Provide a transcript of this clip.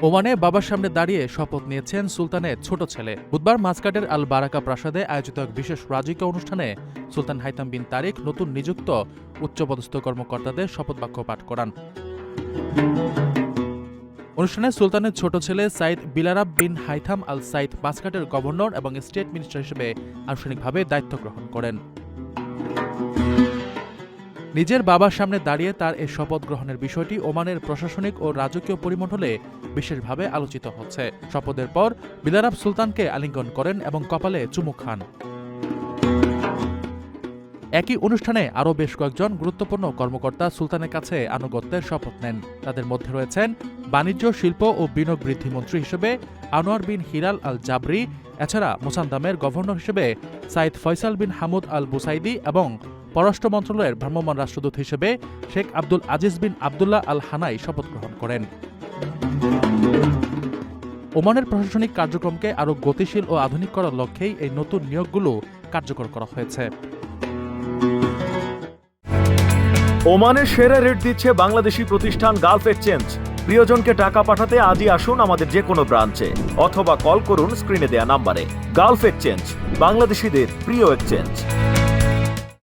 ওমানে বাবার সামনে দাঁড়িয়ে শপথ নিয়েছেন সুলতানের ছোট ছেলে। বুধবার মাসকাটের আল বারাকা প্রাসাদে আয়োজিত এক বিশেষ রাজকীয় অনুষ্ঠানে সুলতান হাইতাম বিন তারিক নতুন নিযুক্ত উচ্চপদস্থ কর্মকর্তাদের শপথ বাক্য পাঠ করান। অনুষ্ঠানে সুলতানের ছোট ছেলে সাইদ বিলারাব বিন হাইথাম আল সাইদ মাসকাটের গভর্নর এবং স্টেট মিনিস্টার হিসেবে আনুষ্ঠানিকভাবে দায়িত্ব গ্রহণ করেন। নিজের বাবার সামনে দাঁড়িয়ে তার এই শপথ গ্রহণের বিষয়টি ওমানের প্রশাসনিক ও রাজকীয় পরিমণ্ডলে বিশেষভাবে আলোচিত হচ্ছে। শপথের পর বিলারাব সুলতানকে আলিঙ্গন করেন এবং কপালে চুমু খান। একই অনুষ্ঠানে আরও বেশ কয়েকজন গুরুত্বপূর্ণ কর্মকর্তা সুলতানের কাছে আনুগত্যের শপথ নেন। তাদের মধ্যে রয়েছেন বাণিজ্য, শিল্প ও বিনিয়োগ বৃদ্ধি মন্ত্রী হিসেবে আনোয়ার বিন হিলাল আল জাবরি, এছাড়া মোসান্দামের গভর্নর হিসেবে সাইদ ফয়সাল বিন হামুদ আল বুসাইদি এবং পররাষ্ট্র মন্ত্রণালয়ের ভ্রাম্যমাণ রাষ্ট্রদূত হিসেবে শেখ আব্দুল আজিজ বিন আবদুল্লাহ আল হানাই শপথ গ্রহণ করেন। ওমানের প্রশাসনিক কার্যক্রমকে আরও গতিশীল ও আধুনিক করার লক্ষ্যেই এই নতুন নিয়োগগুলো কার্যকর করা হয়েছে। ওমানের সেরা রেট দিচ্ছে বাংলাদেশি প্রতিষ্ঠান গালফ এক্সচেঞ্জ। প্রিয়জনকে টাকা পাঠাতে আজই আসুন আমাদের যে কোনো ব্রাঞ্চে অথবা কল করুন স্ক্রিনে দেয়া নাম্বারে। গালফ এক্সচেঞ্জ, বাংলাদেশিদের প্রিয় এক্সচেঞ্জ।